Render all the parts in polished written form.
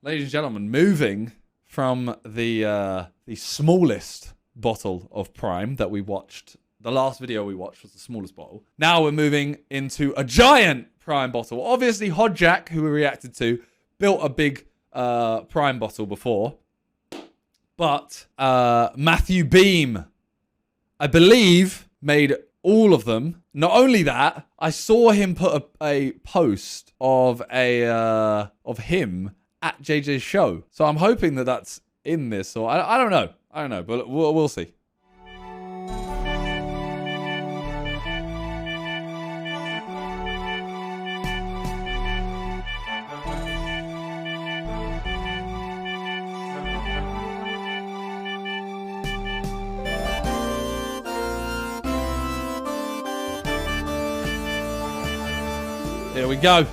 ladies and gentlemen, moving from the smallest bottle of Prime that we watched. The last video we watched was the smallest bottle. Now we're moving into a giant Prime bottle. Obviously, Hodjack, who we reacted to, built a big Prime bottle before. But Matthew Beem, I believe, made all of them. Not only that, I saw him put a post of him at JJ's show. So I'm hoping that that's in this. Or I don't know. I don't know, but we'll see. Here we go.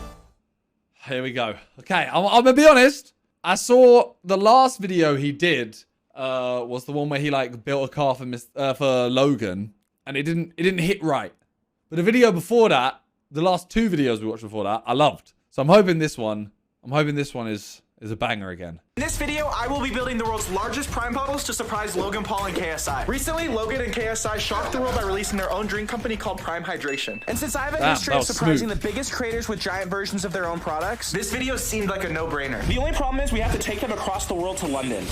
Here we go. Okay, I'm gonna be honest. I saw the last video he did was the one where he like built a car for Logan, and it didn't hit right. But the video before that, the last two videos we watched before that, I loved. So I'm hoping this one is a banger again. In this video, I will be building the world's largest Prime bottles to surprise Logan Paul and KSI. Recently, Logan and KSI shocked the world by releasing their own drink company called Prime Hydration. And since I have a history of surprising the biggest creators with giant versions of their own products, this video seemed like a no-brainer. The only problem is we have to take them across the world to London.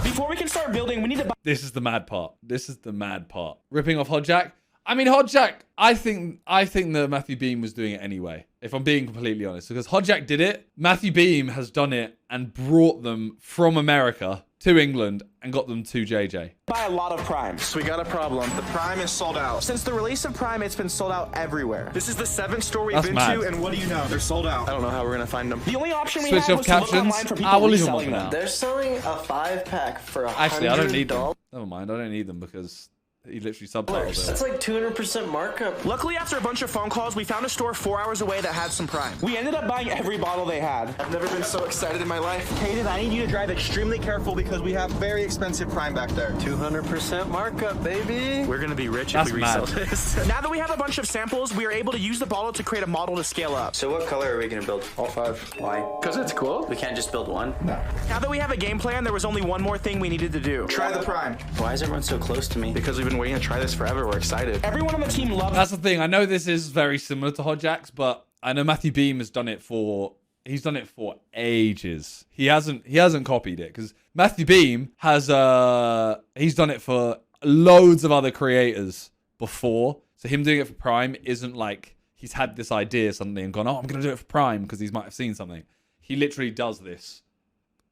Before we can start building, we need to buy... This is the mad part. This is the mad part. Ripping off Hodjack. I mean, Hodjack, I think that Matthew Beem was doing it anyway, if I'm being completely honest. Because Hodjack did it, Matthew Beem has done it and brought them from America to England and got them to JJ. Buy a lot of Prime. So we got a problem. The Prime is sold out. Since the release of Prime, it's been sold out everywhere. This is the 7th store we've been to, and what do you know? They're sold out. I don't know how we're gonna find them. The only option we have was to look online for people reselling them. They're selling a 5-pack for $100. Actually, I don't need them. Never mind, I don't need them because he literally subtitled it. That's like 200% markup. Luckily, after a bunch of phone calls, we found a store 4 hours away that had some Prime. We ended up buying every bottle they had. I've never been so excited in my life. Hayden, I need you to drive extremely careful because we have very expensive Prime back there. 200% markup, baby. We're gonna be rich if we resell this. Now that we have a bunch of samples, we are able to use the bottle to create a model to scale up. So what color are we gonna build? All 5. Why? Because it's cool. We can't just build one? No. Now that we have a game plan, there was only one more thing we needed to do. Try the Prime. Why is everyone so close to me? Because we've been waiting to try this forever. We're excited. Everyone on the team loves. That's the thing. I know this is very similar to Hodjack's, but I know Matthew Beem has done it for. He's done it for ages. He hasn't copied it because Matthew Beem has. He's done it for loads of other creators before. So him doing it for Prime isn't like he's had this idea suddenly and gone, oh, I'm gonna do it for Prime because he might have seen something. He literally does this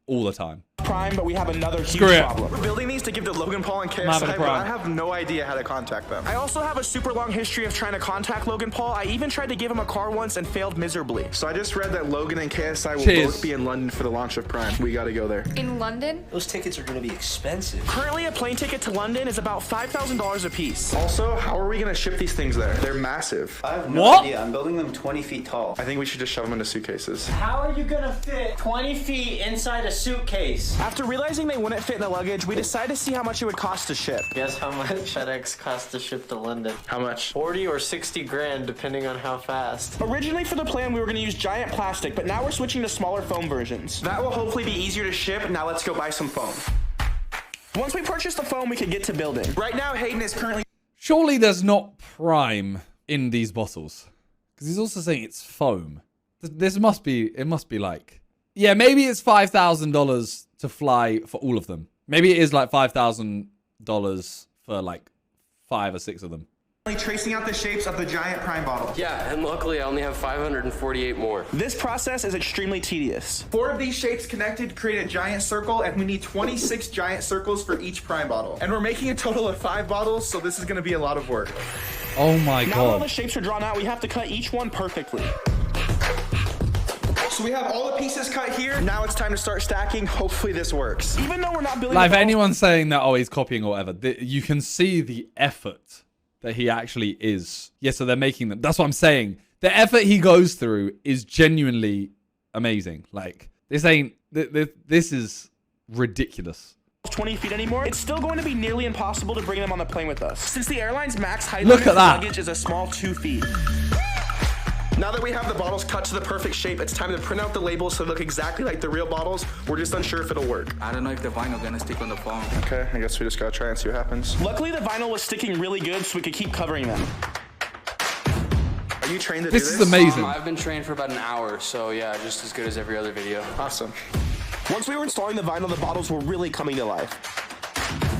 all the time. Prime, but we have another huge problem. We're building these to give to Logan Paul and KSI, but I have no idea how to contact them. I also have a super long history of trying to contact Logan Paul. I even tried to give him a car once and failed miserably. So I just read that Logan and KSI will both be in London for the launch of Prime. We gotta go there. In London? Those tickets are gonna be expensive. Currently, a plane ticket to London is about $5,000 a piece. Also, how are we gonna ship these things there? They're massive. I have no idea. I'm building them 20 feet tall. I think we should just shove them into suitcases. How are you gonna fit 20 feet inside a suitcase? After realizing they wouldn't fit in the luggage, we decided to see how much it would cost to ship. Guess how much FedEx costs to ship to London? How much? 40 or 60 grand, depending on how fast. Originally for the plan, we were gonna use giant plastic, but now we're switching to smaller foam versions. That will hopefully be easier to ship. Now let's go buy some foam. Once we purchase the foam, we can get to building. Right now, Hayden is currently... Surely there's not Prime in these bottles. Because he's also saying it's foam. This must be, it must be like... Yeah, maybe it's $5,000 to fly for all of them. Maybe it is like $5,000 for like 5 or 6 of them. Tracing out the shapes of the giant Prime bottle. Yeah, and luckily I only have 548 more. This process is extremely tedious. 4 of these shapes connected create a giant circle, and we need 26 giant circles for each Prime bottle. And we're making a total of 5 bottles, so this is gonna be a lot of work. Oh my God. Now that all the shapes are drawn out, we have to cut each one perfectly. So we have all the pieces cut here. Now it's time to start stacking. Hopefully this works. Even though we're not building... Like, if anyone's saying that, oh, he's copying or whatever, you can see the effort that he actually is. Yeah, so they're making them. That's what I'm saying. The effort he goes through is genuinely amazing. Like, this ain't... This is ridiculous. 20 feet anymore, it's still going to be nearly impossible to bring them on the plane with us. Since the airline's max height limit for luggage is a small 2 feet. Now that we have the bottles cut to the perfect shape, it's time to print out the labels so they look exactly like the real bottles. We're just unsure if it'll work. I don't know if the vinyl gonna stick on the foam. Okay, I guess we just gotta try and see what happens. Luckily, the vinyl was sticking really good, so we could keep covering them. Are you trained to do this? This is amazing. I've been trained for about an hour, so yeah, just as good as every other video. Awesome. Once we were installing the vinyl, the bottles were really coming to life.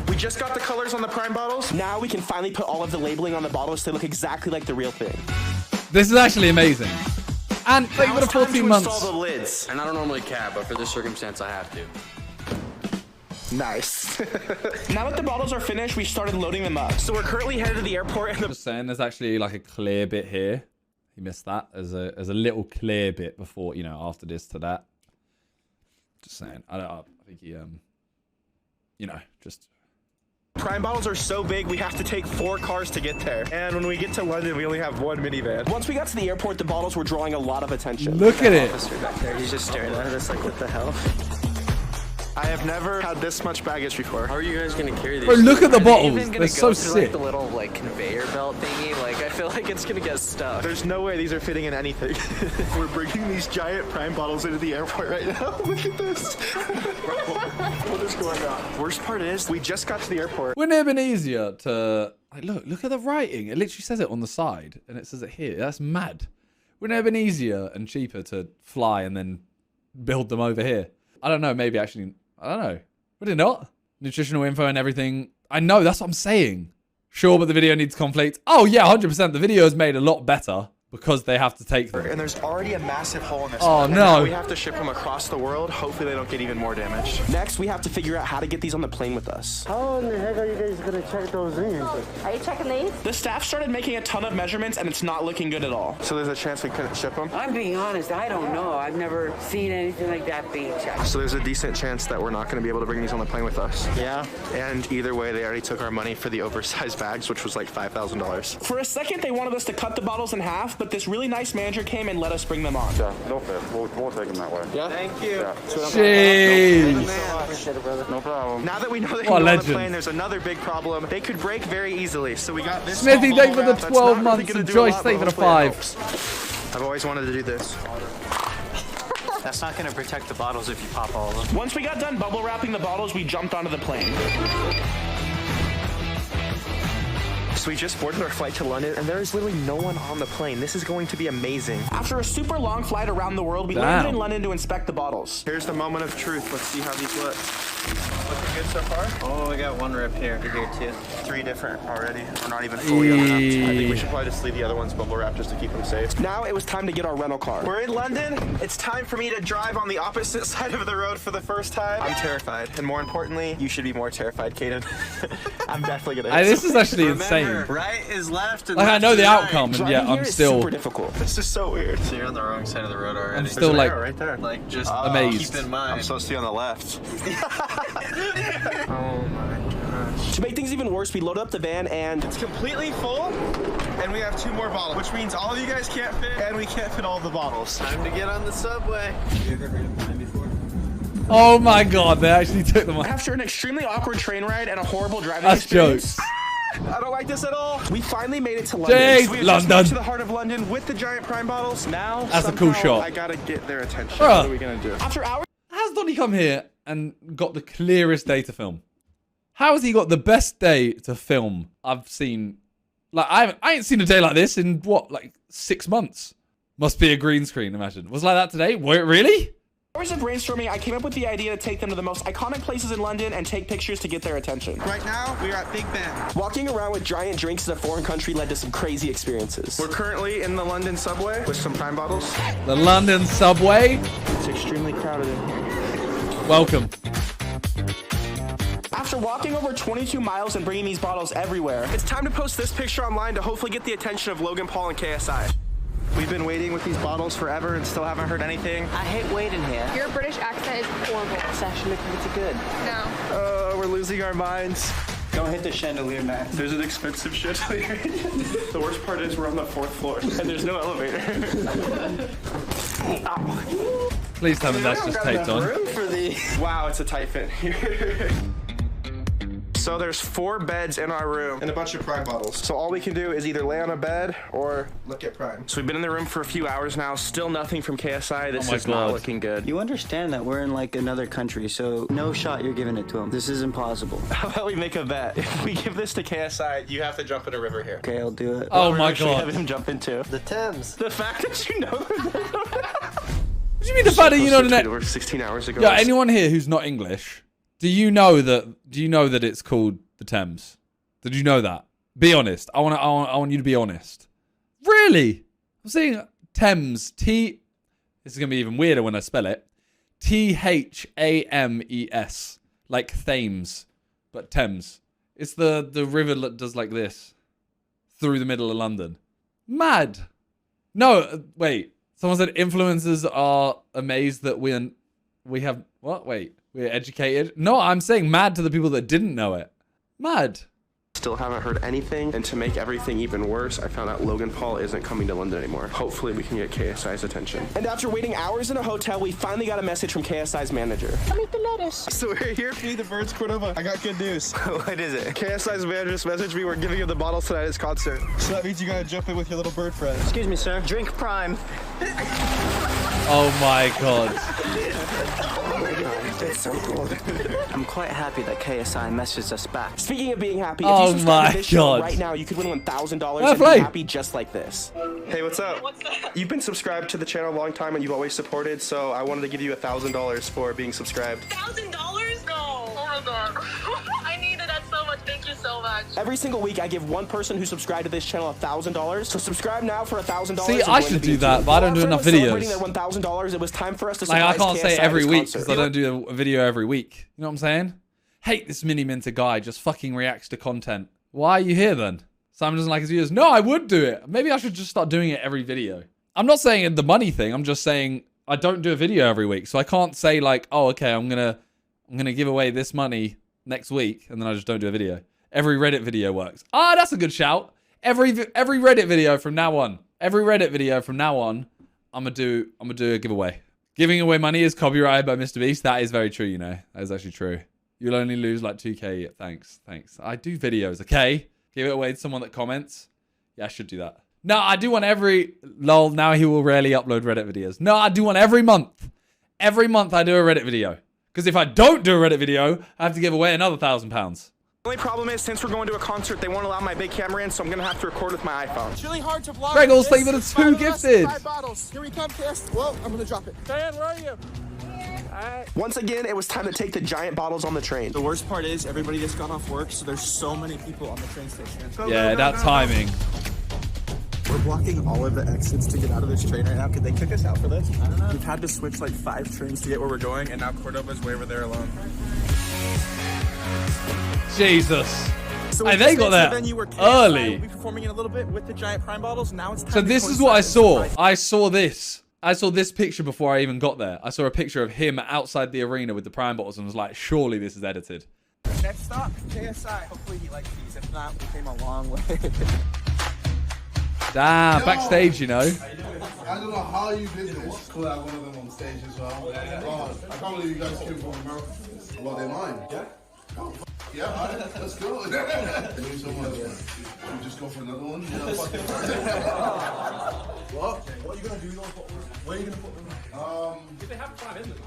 We just got the colors on the Prime bottles. Now we can finally put all of the labeling on the bottles so they look exactly like the real thing. This is actually amazing. And they would have 14 months. Install the lids. And I don't normally cap, but for this circumstance, I have to. Nice. Now that the bottles are finished, we started loading them up. So we're currently headed to the airport. And Just saying, there's actually like a clear bit here. You missed that. There's a little clear bit before, you know, after this to that. Just saying. I think he, you know, just... Prime bottles are so big, we have to take 4 cars to get there. And when we get to London, we only have 1 minivan. Once we got to the airport, the bottles were drawing a lot of attention. Look at it. Officer back there, he's just staring at us like, what the hell? I have never had this much baggage before. How are you guys gonna carry these? Bro, look at the Are they bottles. even gonna They're so go through, like, sick. the little like conveyor belt thingy? Like I feel like it's gonna get stuck. There's no way these are fitting in anything. We're bringing these giant Prime bottles into the airport right now. Look at this. What is going on? Worst part is, we just got to the airport. Wouldn't it have been easier to... Like, look at the writing. It literally says it on the side, and it says it here. That's mad. Wouldn't it have been easier and cheaper to fly and then build them over here? I don't know. Maybe actually... I don't know. Would it not? Nutritional info and everything. I know, that's what I'm saying. Sure, but the video needs conflict. Oh yeah, 100%. The video is made a lot better because they have to take them. And there's already a massive hole in this. Oh, one. no. Now we have to ship them across the world. Hopefully they don't get even more damaged. Next, we have to figure out how to get these on the plane with us. How in the heck are you guys gonna check those in? Are you checking these? The staff started making a ton of measurements and it's not looking good at all. So there's a chance we couldn't ship them? I'm being honest, I don't know. I've never seen anything like that being checked. So there's a decent chance that we're not going to be able to bring these on the plane with us. Yeah. And either way, they already took our money for the oversized bags, which was like $5,000. For a second, they wanted us to cut the bottles in half, but this really nice manager came and let us bring them on. Yeah, they'll fit. We'll take them that way. Yeah? Thank you. Yeah. Jeez. Appreciate it, brother. No problem. Now that we know they What a can go on the legend. plane, there's another big problem. They could break very easily. So we got this. Smithy, small thank you for bubble the wrap 12 that's not months really gonna and do a Joyce, lot, thank you but for the hopefully it 5. helps. I've always wanted to do this. That's not gonna protect the bottles if you pop all of them. Once we got done bubble wrapping the bottles, we jumped onto the plane. So we just boarded our flight to London, and there is literally no one on the plane. This is going to be amazing. After a super long flight around the world, we landed in London to inspect the bottles. Here's the moment of truth. Let's see how these look. Looking good so far? Oh, we got one rip here. Here too. 3 different already. We're not even fully unwrapped. I think we should probably just leave the other ones bubble wrapped just to keep them safe. Now it was time to get our rental car. We're in London. It's time for me to drive on the opposite side of the road for the first time. I'm terrified. And more importantly, you should be more terrified, Kaden. I'm definitely gonna This is actually insane. Right is left and Like, I left know is the right. outcome, and Driving yet here I'm is still... super difficult. This is so weird. So you're on the wrong side of the road already. I'm still like... right there. Like just amazed. keep in mind. I'm supposed to be on the left. Oh my gosh. To make things even worse, we loaded up the van and it's completely full, and we have 2 more bottles, which means all of you guys can't fit, and we can't fit all the bottles. Time to get on the subway. Oh my god, they actually took them off. After an extremely awkward train ride and a horrible driving That's experience. jokes. I don't like this at all. We finally made it to London. Jeez, So we just London. moved to the heart of London with the giant Prime bottles. Now, That's a cool somehow, shot. I gotta get their attention. Bruh. What are we gonna do? After hours. How's Donnie come here and got the clearest day to film? How has he got the best day to film I've seen? Like, I ain't seen a day like this in, what, like 6 months? Must be a green screen, imagine. Was it like that today? Wait, really? Hours of brainstorming, I came up with the idea to take them to the most iconic places in London and take pictures to get their attention. Right now, we are at Big Ben. Walking around with giant drinks in a foreign country led to some crazy experiences. We're currently in the London subway with some Prime bottles. The London subway. It's extremely crowded in here. Welcome. After walking over 22 miles and bringing these bottles everywhere, it's time to post this picture online to hopefully get the attention of Logan Paul and KSI. We've been waiting with these bottles forever and still haven't heard anything. I hate waiting here. Your British accent is horrible. It's actually pretty good. No. We're losing our minds. Don't hit the chandelier, Matt. There's an expensive chandelier. The worst part is we're on the 4th floor and there's no elevator. Please tell me that's just taped on. Wow, it's a tight fit here. So there's 4 beds in our room and a bunch of Prime bottles. So all we can do is either lay on a bed or look at Prime. So we've been in the room for a few hours now. Still nothing from KSI. This is not looking good. You understand that we're in like another country, so no shot you're giving it to him. This is impossible. How about we make a bet? If we give this to KSI, you have to jump in a river here. Okay, I'll do it. Oh my God. Should we have him jump into? The Thames. The fact that you know What do you mean the fact that you know the net? Over 16 hours ago. Yeah, anyone here who's not English, do you know that it's called the Thames? Did you know that? Be honest. I want you to be honest. Really? I'm saying Thames. This is gonna be even weirder when I spell it. Thames, like Thames, but Thames. It's the river that does like this through the middle of London. Mad. No, wait. Someone said influencers are amazed that we have what? Wait, we're educated. No, I'm saying mad to the people that didn't know it. Mad. Still haven't heard anything, and to make everything even worse, I found out Logan Paul isn't coming to London anymore. Hopefully we can get KSI's attention. And after waiting hours in a hotel, we finally got a message from KSI's manager. Come eat the lettuce. So we're here to feed the birds, Cordova. I got good news. What is it? KSI's manager just messaged me. We're giving you the bottles tonight at his concert. So that means you gotta jump in with your little bird friend. Excuse me, sir. Drink Prime. Oh my god. It's so cool. I'm quite happy that KSI messaged us back. Speaking of being happy, if Oh you subscribe to this show God. right now, you could win $1,000 Fair and play. be happy just like this. Hey, what's up? What's up? You've been subscribed to the channel a long time and you've always supported, so I wanted to give you $1,000 for being subscribed. $1,000? No. Oh my god. I needed that so much. Thank you so much. Every single week, I give one person who subscribed to this channel $1,000. So subscribe now for $1,000. See, I should do that, but I don't do enough videos. Their $1,000. It was time for us to Like, I can't say KSI every at his week concert. because I don't do a video every week. You know what I'm saying? Hate this Miniminter guy just fucking reacts to content. Why are you here then? Simon doesn't like his videos. No, I would do it. Maybe I should just start doing it every video. I'm not saying the money thing. I'm just saying I don't do a video every week. So I can't say like, oh, okay, I'm gonna give away this money next week and then I just don't do a video. Every Reddit video works. Ah, that's a good shout. Every Reddit video from now on. Every Reddit video from now on, I'm gonna do a giveaway. Giving away money is copyrighted by Mr. Beast. That is very true, you know. That is actually true. You'll only lose like 2K. Thanks. I do videos, okay? Give it away to someone that comments. Yeah, I should do that. No, I do one every... Lol, now he will rarely upload Reddit videos. No, I do one every month. Every month I do a Reddit video. Because if I don't do a Reddit video, I have to give away another £1,000. The only problem is, since we're going to a concert, they won't allow my big camera in, so I'm gonna have to record with my iPhone. It's really hard to vlog. Regals, thank you for the 2 gifted. 5 bottles. Here we come, Kiss. Whoa, I'm gonna drop it. Diane, where are you? Once again, it was time to take the giant bottles on the train. The worst part is everybody just got off work, so there's so many people on the train station. Yeah, that timing. We're blocking all of the exits to get out of this train right now. Could they kick us out for this? I don't know. We've had to switch like 5 trains to get where we're going, and now Cordova's way over there alone. Jesus. So Hey, they got there early. We'll be performing in a little bit with the giant Prime bottles. Now it's time So to this is what I saw. I saw this. I saw this picture before I even got there. I saw a picture of him outside the arena with the Prime bottles and was like, surely this is edited. Next stop, KSI. Hopefully he likes these. If not, we came a long way. Damn, backstage, you know. I don't know how you did this. Cool, I have one of them on stage as well. God, I can't believe you guys came from America. Well, they're mine. Yeah? Oh, yeah, alright, let's go. Thank you so much. We just go for another one. You know, fuck it. What? What are you gonna do? Where are you gonna put them? Did they have a Prime in them?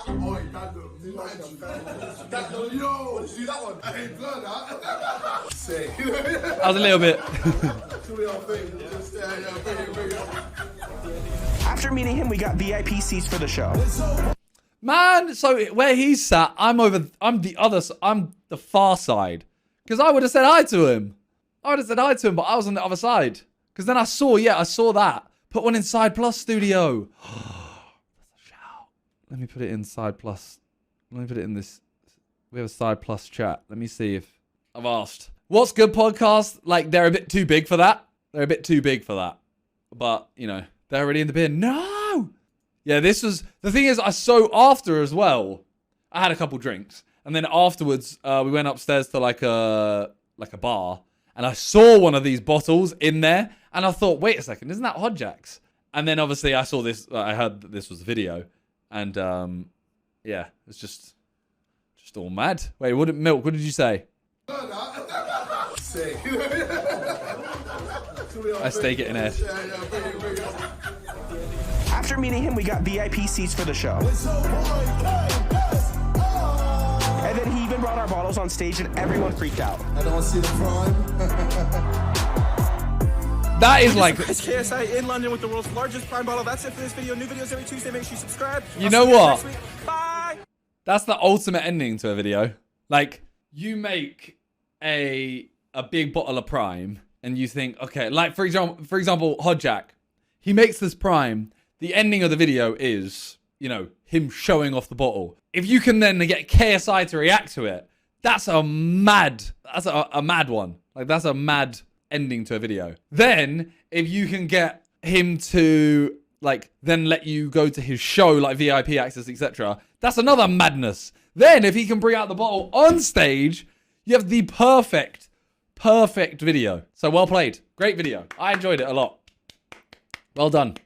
Oh, you can't do it. Yo, did you see that one? I ain't done that. Sick. I was a little bit. After meeting him, we got VIP seats for the show. Man, so where he's sat, I'm the far side. Because I would have said hi to him. But I was on the other side. Because then I saw that. Put one in Side Plus Studio. That's a shout. Let me put it in Side Plus. Let me put it in this. We have a Side Plus chat. Let me see if I've asked. What's good podcast? Like, they're a bit too big for that. But, you know, they're already in the bin. No! Yeah, this was... The thing is, I saw after as well. I had a couple drinks. And then afterwards, we went upstairs to like a bar. And I saw one of these bottles in there. And I thought, wait a second, isn't that Hodjack's? And then obviously I saw this. I heard that this was a video. And yeah, it's just all mad. Wait, what did you say? Sick. I stay getting Ed. After meeting him, we got VIP seats for the show. And then he even brought our bottles on stage and everyone freaked out. I don't see the prime. That is like... KSI in London with the world's largest prime bottle. That's it for this video. New videos every Tuesday. Make sure you subscribe. You know what? Bye. That's the ultimate ending to a video. Like, you make a big bottle of prime and you think, okay, like for example, Hodjack, he makes this prime. The ending of the video is, you know, him showing off the bottle. If you can then get KSI to react to it, that's a mad one. Like, that's a mad ending to a video. Then, if you can get him to, like, then let you go to his show, like VIP access, etc., that's another madness. Then, if he can bring out the bottle on stage, you have the perfect video. So, well played. Great video. I enjoyed it a lot. Well done.